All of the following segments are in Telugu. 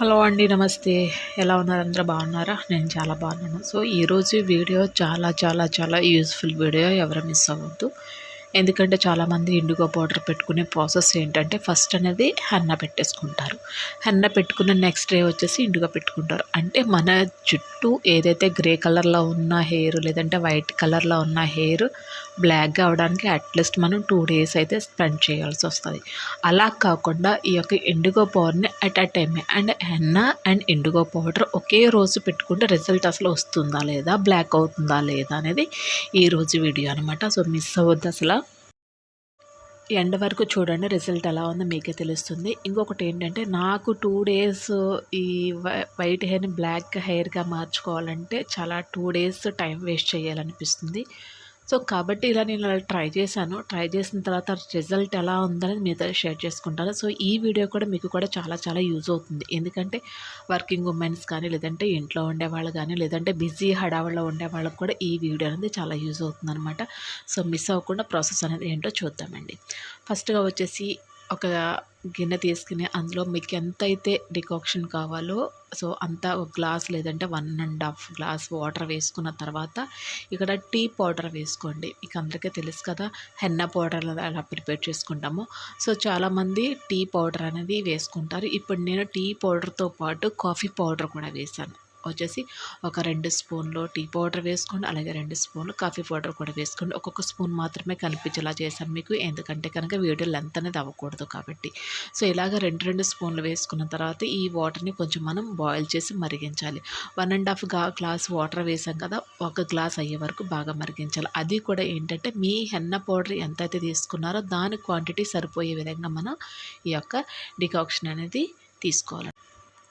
హలో అండి, నమస్తే. ఎలా ఉన్నారు? అందరూ బాగున్నారా? నేను చాలా బాగున్నాను. సో ఈరోజు వీడియో చాలా చాలా చాలా యూజ్ఫుల్ వీడియో. ఎవరు మిస్ అవ్వద్దు. ఎందుకంటే చాలామంది ఇండిగో పౌడర్ పెట్టుకునే ప్రాసెస్ ఏంటంటే ఫస్ట్ అనేది హెన్నా పెట్టేసుకుంటారు. హెన్నా పెట్టుకున్న నెక్స్ట్ డే వచ్చేసి ఇండిగో పెట్టుకుంటారు. అంటే మన జుట్టు ఏదైతే గ్రే కలర్లో ఉన్న హెయిర్ లేదంటే వైట్ కలర్లో ఉన్న హెయిర్ బ్లాక్గా అవడానికి అట్లీస్ట్ మనం 2 డేస్ అయితే స్పెండ్ చేయాల్సి వస్తుంది. అలా కాకుండా ఈ యొక్క ఇండిగో పౌడర్ని at a time and henna and indigo powder ఒకే రోజు పెట్టుకుంటే రిజల్ట్ అసలు వస్తుందా లేదా, బ్లాక్ అవుతుందా లేదా అనేది ఈరోజు వీడియో అనమాట. సో మిస్ అవ్వద్దు అసలు. ఎండ్ వరకు చూడండి, రిజల్ట్ ఎలా ఉందో మీకే తెలుస్తుంది. ఇంకొకటి ఏంటంటే నాకు 2 డేస్ ఈ వైట్ హెయిర్ని బ్లాక్ హెయిర్గా మార్చుకోవాలంటే చాలా 2 డేస్ టైం వేస్ట్ చేయాలనిపిస్తుంది. సో కాబట్టి ఇలా నేను ట్రై చేశాను. ట్రై చేసిన తర్వాత రిజల్ట్ ఎలా ఉందనేది మీతో షేర్ చేసుకుంటాను. సో ఈ వీడియో కూడా మీకు కూడా చాలా చాలా యూజ్ అవుతుంది. ఎందుకంటే వర్కింగ్ ఉమెన్స్ కానీ లేదంటే ఇంట్లో ఉండేవాళ్ళు కానీ లేదంటే బిజీ హడావుల్లో ఉండే వాళ్ళకి కూడా ఈ వీడియో అనేది చాలా యూజ్ అవుతుంది అనమాట. సో మిస్ అవ్వకుండా ప్రాసెస్ అనేది ఏంటో చూద్దామండి. ఫస్ట్గా వచ్చేసి ఒక గిన్నె తీసుకుని అందులో మీకు ఎంతైతే డికాక్షన్ కావాలో సో అంతా ఒక గ్లాస్ లేదంటే 1.5 గ్లాస్ వాటర్ వేసుకున్న తర్వాత ఇక్కడ టీ పౌడర్ వేసుకోండి. మీకు అందరికీ తెలుసు కదా హెన్నా పౌడర్ ఎలా ప్రిపేర్ చేసుకుంటామో. సో చాలామంది టీ పౌడర్ అనేది వేసుకుంటారు. ఇప్పుడు నేను టీ పౌడర్తో పాటు కాఫీ పౌడర్ కూడా వేసాను. వచ్చేసి ఒక 2 స్పూన్లు టీ పౌడర్ వేసుకోండి, అలాగే 2 స్పూన్లు కాఫీ పౌడర్ కూడా వేసుకోండి. ఒక్కొక్క స్పూన్ మాత్రమే కనిపించేలా చేశాను మీకు, ఎందుకంటే కనుక వీడియో లెంత్ అనేది అవ్వకూడదు కాబట్టి. సో ఇలాగ 2 స్పూన్లు వేసుకున్న తర్వాత ఈ వాటర్ని కొంచెం మనం బాయిల్ చేసి మరిగించాలి. 1.5 గ్లాస్ వాటర్ వేసాం కదా, 1 గ్లాస్ అయ్యే వరకు బాగా మరిగించాలి. అది కూడా ఏంటంటే మీ హెన్నా పౌడర్ ఎంతైతే తీసుకున్నారో దాని క్వాంటిటీ సరిపోయే విధంగా మనం ఈ యొక్క డికాక్షన్ అనేది తీసుకోవాలి.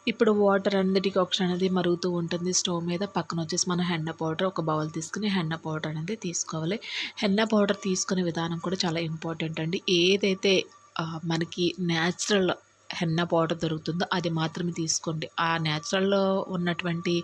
ఇప్పుడు వాటర్ అనేది డికాక్షన్ అనేది మరుగుతూ ఉంటుంది స్టవ్ మీద. పక్కన వచ్చేసి మనం హెన్నా పౌడర్ ఒక బౌల్ తీసుకుని హెన్నా పౌడర్ అనేది తీసుకోవాలి. హెన్నా పౌడర్ తీసుకునే విధానం కూడా చాలా ఇంపార్టెంట్ అండి. ఏదైతే మనకి న్యాచురల్ హెన్నా పౌడర్ దొరుకుతుందో అది మాత్రమే తీసుకోండి. ఆ న్యాచురల్లో ఉన్నటువంటి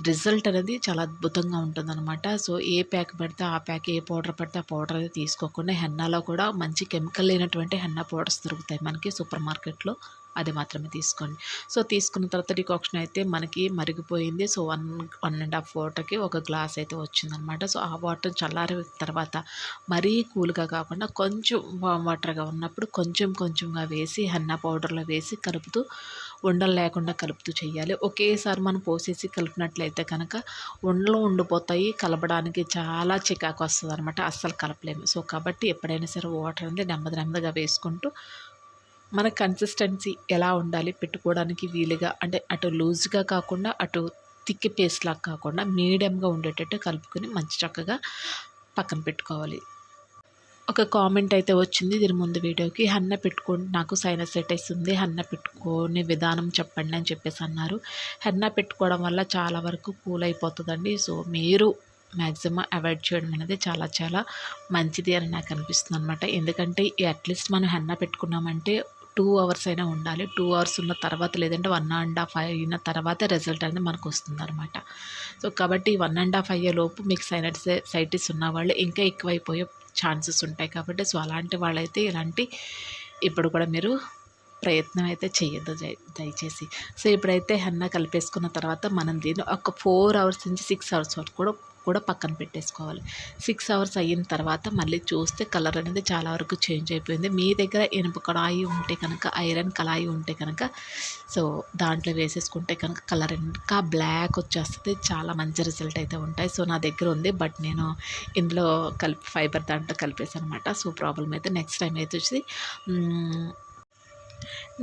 రిజల్ట్ అనేది చాలా అద్భుతంగా ఉంటుందన్నమాట. సో ఏ ప్యాక్ పెడితే ఆ ప్యాక్, ఏ పౌడర్ పెడితే ఆ పౌడర్ అనేది తీసుకోకుండా హెన్నాలో కూడా మంచి కెమికల్ లేనటువంటి హెన్నా పౌడర్స్ దొరుకుతాయి మనకి సూపర్ మార్కెట్లో, అది మాత్రమే తీసుకోండి. సో తీసుకున్న తర్వాత డికాక్షన్ అయితే మనకి మరిగిపోయింది. సో 1.5 వాటర్కి 1 గ్లాస్ అయితే వచ్చిందనమాట. సో ఆ వాటర్ చల్లారిన తర్వాత మరీ కూల్గా కాకుండా కొంచెం వామ్ వాటర్గా ఉన్నప్పుడు కొంచెం కొంచెంగా వేసి హెన్నా పౌడర్లో వేసి కలుపుతూ ఉండలు లేకుండా కలుపుతూ చేయాలి. ఒకేసారి మనం పోసేసి కలిపినట్లయితే కనుక ఉండలు ఉండిపోతాయి, కలపడానికి చాలా చికాకు వస్తుంది అనమాట, అస్సలు కలపలేము. సో కాబట్టి ఎప్పుడైనా సరే వాటర్ అనేది నెమ్మది నెమ్మదిగా వేసుకుంటూ మన కన్సిస్టెన్సీ ఎలా ఉండాలి పెట్టుకోవడానికి వీలుగా, అంటే అటు లూజ్గా కాకుండా అటు థిక్ పేస్ట్ లాగా కాకుండా మీడియంగా ఉండేటట్టు కలుపుకొని మంచి చక్కగా పక్కన పెట్టుకోవాలి. ఒక కామెంట్ అయితే వచ్చింది దీని ముందు వీడియోకి, హెన్నా పెట్టుకోండి నాకు సైనసైటిస్ ఉంది, హెన్నా పెట్టుకునే విధానం చెప్పండి అని చెప్పేసి అన్నారు. హెన్నా పెట్టుకోవడం వల్ల చాలా వరకు కూల్ అయిపోతుందండి. సో మీరు మ్యాక్సిమం అవాయిడ్ చేయడం అనేది చాలా చాలా మంచిది అని నాకు అనిపిస్తుంది అనమాట. ఎందుకంటే అట్లీస్ట్ మనం హెన్నా పెట్టుకున్నామంటే 2 అవర్స్ అయినా ఉండాలి. 2 అవర్స్ ఉన్న తర్వాత లేదంటే 1.5 అయిన తర్వాత రిజల్ట్ అనేది మనకు వస్తుందన్నమాట. సో కాబట్టి 1.5 అయ్యేలోపు మీకు సైనసైటిస్ ఉన్న వాళ్ళు ఇంకా ఎక్కువైపోయే ఛాన్సెస్ ఉంటాయి కాబట్టి సో అలాంటి వాళ్ళైతే ఇలాంటి ఇప్పుడు కూడా మీరు ప్రయత్నం అయితే చేయొద్దు దయచేసి. సో ఇప్పుడైతే హెన్నా కలిపేసుకున్న తర్వాత మనం దీన్ని ఒక 4 అవర్స్ నుంచి 6 అవర్స్ వరకు కూడా పక్కన పెట్టేసుకోవాలి. 6 అవర్స్ అయిన తర్వాత మళ్ళీ చూస్తే కలర్ అనేది చాలా వరకు చేంజ్ అయిపోయింది. మీ దగ్గర ఇనుప కళాయి ఉంటే కనుక, ఐరన్ కళాయి ఉంటే కనుక సో దాంట్లో వేసేసుకుంటే కనుక కలర్ ఇంకా బ్లాక్ వచ్చేస్తుంది. చాలా మంచి రిజల్ట్ అయితే ఉంటాయి. సో నా దగ్గర ఉంది, బట్ నేను ఇందులో ఫైబర్ దాంట్లో కలిపేసాను అనమాట. సో ప్రాబ్లం అయితే నెక్స్ట్ టైం అయితే వచ్చి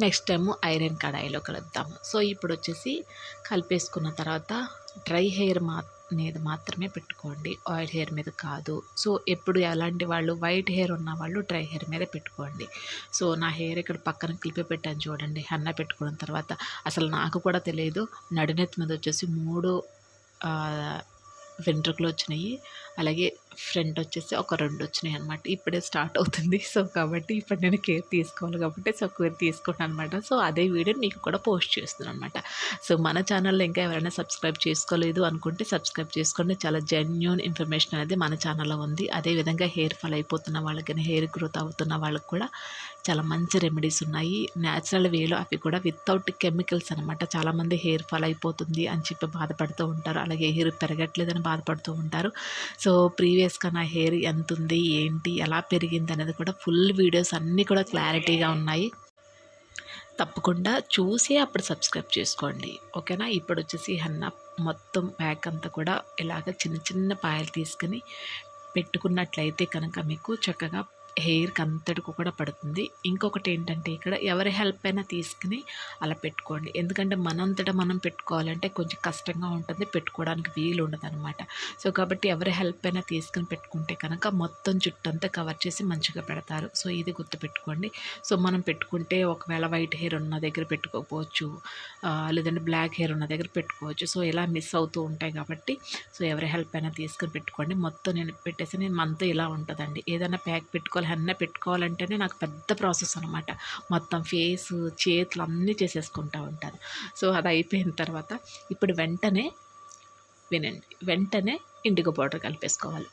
నెక్స్ట్ టైము ఐరన్ కడాయిలో కలుపుతాము. సో ఇప్పుడు వచ్చేసి కలిపేసుకున్న తర్వాత డ్రై హెయిర్ మీద మాత్రమే పెట్టుకోండి, ఆయిల్ హెయిర్ మీద కాదు. సో ఎప్పుడు ఎలాంటి వాళ్ళు వైట్ హెయిర్ ఉన్న వాళ్ళు డ్రై హెయిర్ మీద పెట్టుకోండి. సో నా హెయిర్ ఇక్కడ పక్కన క్లిప్ పెట్టాను చూడండి హెన్నా పెట్టుకున్న తర్వాత. అసలు నాకు కూడా తెలియదు, నడునెత్తి మీద వచ్చేసి 3 వెంట్రుకలు వచ్చినాయి, అలాగే ఫ్రంట్ వచ్చేసి ఒక 2 వచ్చినాయి అనమాట. ఇప్పుడే స్టార్ట్ అవుతుంది. సో కాబట్టి ఇప్పుడు నేను కేర్ తీసుకోవాలి కాబట్టి కేర్ తీసుకున్నాను అనమాట. సో అదే వీడియో మీకు కూడా పోస్ట్ చేస్తున్నాను అనమాట. సో మన ఛానల్లో ఇంకా ఎవరైనా సబ్స్క్రైబ్ చేసుకోలేదు అనుకుంటే సబ్స్క్రైబ్ చేసుకోండి. చాలా జెన్యూన్ ఇన్ఫర్మేషన్ అనేది మన ఛానల్లో ఉంది. అదేవిధంగా హెయిర్ ఫాల్ అయిపోతున్న వాళ్ళకి, హెయిర్ గ్రోత్ అవుతున్న వాళ్ళకి కూడా చాలా మంచి రెమెడీస్ ఉన్నాయి. న్యాచురల్ వేలో అవి కూడా వితౌట్ కెమికల్స్ అనమాట. చాలామంది హెయిర్ ఫాల్ అయిపోతుంది అని చెప్పి బాధపడుతూ ఉంటారు. అలాగే హెయిర్ పెరగట్లేదని బాధపడుతూ ఉంటారు. సో ప్రీవియస్గా నా హెయిర్ ఎంత ఉంది, ఏంటి, ఎలా పెరిగింది అనేది కూడా ఫుల్ వీడియోస్ అన్నీ కూడా క్లారిటీగా ఉన్నాయి. తప్పకుండా చూసి అప్పుడు సబ్స్క్రైబ్ చేసుకోండి. ఓకేనా. ఇప్పుడు వచ్చేసి హెన్నా మొత్తం ప్యాక్ అంతా కూడా ఇలాగ చిన్న చిన్న పాయలు తీసుకుని పెట్టుకున్నట్లయితే కనుక మీకు చక్కగా హెయిర్కి అంతటికి కూడా పడుతుంది. ఇంకొకటి ఏంటంటే ఇక్కడ ఎవరి హెల్ప్ అయినా తీసుకుని అలా పెట్టుకోండి. ఎందుకంటే మనంతటా మనం పెట్టుకోవాలంటే కొంచెం కష్టంగా ఉంటుంది, పెట్టుకోవడానికి వీలు ఉండదు అనమాట. సో కాబట్టి ఎవరి హెల్ప్ అయినా తీసుకుని పెట్టుకుంటే కనుక మొత్తం జుట్టంతా కవర్ చేసి మంచిగా పెడతారు. సో ఇది గుర్తుపెట్టుకోండి. సో మనం పెట్టుకుంటే ఒకవేళ వైట్ హెయిర్ ఉన్న దగ్గర పెట్టుకోకపోవచ్చు, లేదంటే బ్లాక్ హెయిర్ ఉన్న దగ్గర పెట్టుకోవచ్చు. సో ఇలా మిస్ అవుతూ ఉంటాయి కాబట్టి సో ఎవరి హెల్ప్ అయినా తీసుకుని పెట్టుకోండి. మొత్తం నేను పెట్టేసి నేను మనతో ఇలా ఉంటుందండి. ఏదైనా ప్యాక్ పెట్టుకోవాలి, హెన్నా పెట్టుకోవాలంటేనే నాకు పెద్ద ప్రాసెస్ అనమాట. మొత్తం ఫేసు, చేతులు అన్నీ చేసేసుకుంటూ ఉంటాను. సో అది అయిపోయిన తర్వాత ఇప్పుడు వెంటనే ఇండిగో పౌడర్ కలిపేసుకోవాలి.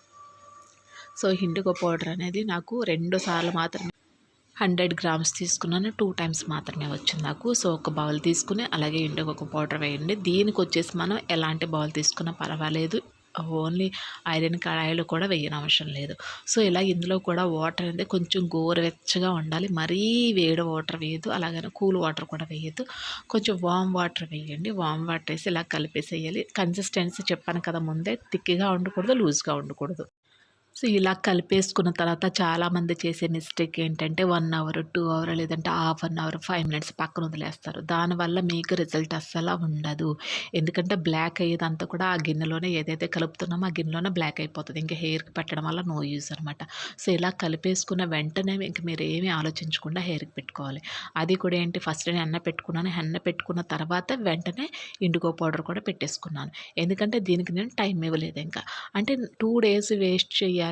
సో ఇండిగో పౌడర్ అనేది నాకు 2 సార్లు మాత్రమే 100 గ్రామ్స్ తీసుకున్నాను. 2 టైమ్స్ మాత్రమే వచ్చింది నాకు. సో ఒక బౌల్ తీసుకుని అలాగే ఇండిగో పౌడర్ వేయండి. దీనికి వచ్చేసి మనం ఎలాంటి బౌల్ తీసుకున్నా పర్వాలేదు. ఓన్లీ ఐరన్ కడాయిలో కూడా వేయనవసరం లేదు. సో ఇలా ఇందులో కూడా వాటర్ అనేది కొంచెం గోరువెచ్చగా ఉండాలి. మరీ వేడి వాటర్ వేయద్దు, అలాగని కూల్ వాటర్ కూడా వేయద్దు. కొంచెం వామ్ వాటర్ వేయండి. వామ్ వాటర్ వేసి ఇలా కలిపేసేయాలి. కన్సిస్టెన్సీ చెప్పాను కదా ముందే, థిక్గా ఉండకూడదు, లూజ్గా ఉండకూడదు. సో ఇలా కలిపేసుకున్న తర్వాత చాలామంది చేసే మిస్టేక్ ఏంటంటే 1 అవర్, 2 అవర్, లేదంటే హాఫ్ అన్ అవర్, 5 మినిట్స్ పక్కన వదిలేస్తారు. దానివల్ల మీకు రిజల్ట్ అస్సలు ఉండదు. ఎందుకంటే బ్లాక్ అయ్యేదంతా కూడా ఆ గిన్నెలోనే ఏదైతే కలుపుతున్నామో ఆ గిన్నెలోనే బ్లాక్ అయిపోతుంది. ఇంకా హెయిర్కి పెట్టడం వల్ల నో యూజ్ అనమాట. సో ఇలా కలిపేసుకున్న వెంటనే ఇంక మీరు ఏమీ ఆలోచించకుండా హెయిర్కి పెట్టుకోవాలి. అది కూడా ఏంటి, ఫస్ట్ నేను హెన్నా పెట్టుకున్నాను. హెన్నా పెట్టుకున్న తర్వాత వెంటనే ఇండిగో పౌడర్ కూడా పెట్టేసుకున్నాను. ఎందుకంటే దీనికి నేను టైం ఇవ్వలేదు. ఇంకా అంటే 2 డేస్ వేస్ట్ చేయాలి,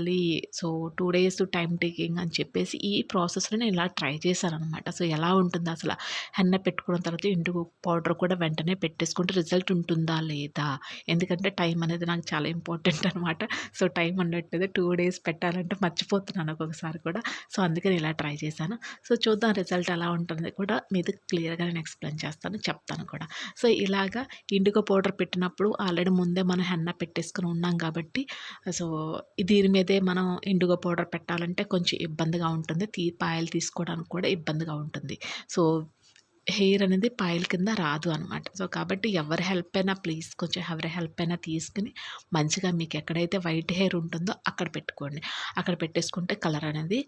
సో 2 డేస్ టైం టేకింగ్ అని చెప్పేసి ఈ ప్రాసెస్లో నేను ఇలా ట్రై చేశాను అనమాట. సో ఎలా ఉంటుంది అసలు హెన్నా పెట్టుకున్న తర్వాత ఇండిగో పౌడర్ కూడా వెంటనే పెట్టేసుకుంటే రిజల్ట్ ఉంటుందా లేదా, ఎందుకంటే టైం అనేది నాకు చాలా ఇంపార్టెంట్ అనమాట. సో టైం ఉండట్లేదు, 2 డేస్ పెట్టాలంటే మర్చిపోతున్నాను ఒక్కొక్కసారి కూడా. సో అందుకని ఇలా ట్రై చేశాను. సో చూద్దాం రిజల్ట్ ఎలా ఉంటుంది కూడా మీది క్లియర్గా నేను ఎక్స్ప్లెయిన్ చేస్తాను, చెప్తాను కూడా. సో ఇలాగా ఇండిగో పౌడర్ పెట్టినప్పుడు ఆల్రెడీ ముందే మనం హెన్నా పెట్టేసుకుని ఉన్నాం కాబట్టి సో దీని మీదే మనం ఇండిగో పౌడర్ పెట్టాలంటే కొంచెం ఇబ్బందిగా ఉంటుంది. పాయలు తీసుకోవడానికి కూడా ఇబ్బందిగా ఉంటుంది. సో హెయిర్ అనేది పాయల కింద రాదు అనమాట. సో కాబట్టి ఎవరి హెల్ప్ అయినా ప్లీజ్ కొంచెం ఎవరి హెల్ప్ అయినా తీసుకుని మంచిగా మీకు ఎక్కడైతే వైట్ హెయిర్ ఉంటుందో అక్కడ పెట్టుకోండి. అక్కడ పెట్టేసుకుంటే కలర్ అనేది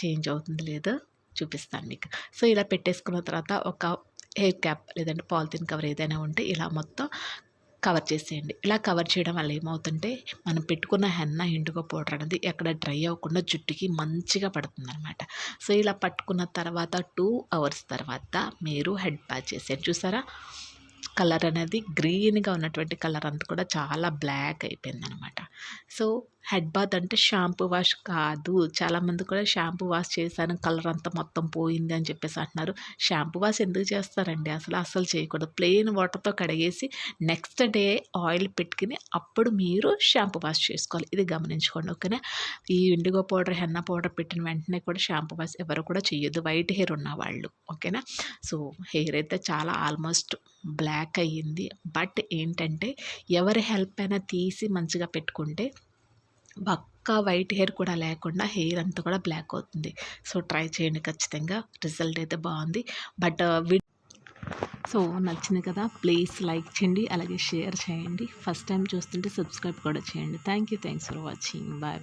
చేంజ్ అవుతుంది లేదో చూపిస్తాను మీకు. సో ఇలా పెట్టేసుకున్న తర్వాత ఒక హెయిర్ క్యాప్ లేదంటే పాలిథిన్ కవర్ ఏదైనా ఉంటే ఇలా మొత్తం కవర్ చేసేయండి. ఇలా కవర్ చేయడం వల్ల ఏమవుతుంటే మనం పెట్టుకున్న హెన్నా ఇండిగో పౌడర్ అనేది ఎక్కడ డ్రై అవ్వకుండా జుట్టుకి మంచిగా పడుతుందన్నమాట. సో ఇలా పట్టుకున్న తర్వాత 2 అవర్స్ తర్వాత మీరు హెడ్ ప్యాచ్ చేసేయండి. చూసారా కలర్ అనేది గ్రీన్గా ఉన్నటువంటి కలర్ అంతా కూడా చాలా బ్లాక్ అయిపోయిందనమాట. సో హెడ్ బాత్ అంటే షాంపూ వాష్ కాదు. చాలామంది కూడా షాంపూ వాష్ చేశాను కలర్ అంతా మొత్తం పోయింది అని చెప్పేసి అంటున్నారు. షాంపూ వాష్ ఎందుకు చేస్తారండి, అసలు చేయకూడదు. ప్లెయిన్ వాటర్తో కడిగేసి నెక్స్ట్ డే ఆయిల్ పెట్టుకుని అప్పుడు మీరు షాంపూ వాష్ చేసుకోవాలి. ఇది గమనించుకోండి. ఓకేనా. ఈ ఇండిగో పౌడర్, హెన్నా పౌడర్ పెట్టిన వెంటనే కూడా షాంపూ వాష్ ఎవరు కూడా చేయొద్దు, వైట్ హెయిర్ ఉన్నవాళ్ళు. ఓకేనా. సో హెయిర్ అయితే చాలా ఆల్మోస్ట్ బ్లాక్ అయ్యింది. బట్ ఏంటంటే ఎవరి హెల్ప్ అయినా తీసి మంచిగా పెట్టుకుంటే పక్కా వైట్ హెయిర్ కూడా లేకుండా హెయిర్ అంతా కూడా బ్లాక్ అవుతుంది. సో ట్రై చేయండి ఖచ్చితంగా, రిజల్ట్ అయితే బాగుంది. బట్ సో నచ్చింది కదా, ప్లీజ్ లైక్ చేయండి, అలాగే షేర్ చేయండి. ఫస్ట్ టైం చూస్తుంటే సబ్స్క్రైబ్ కూడా చేయండి. Thanks for watching. బాయ్.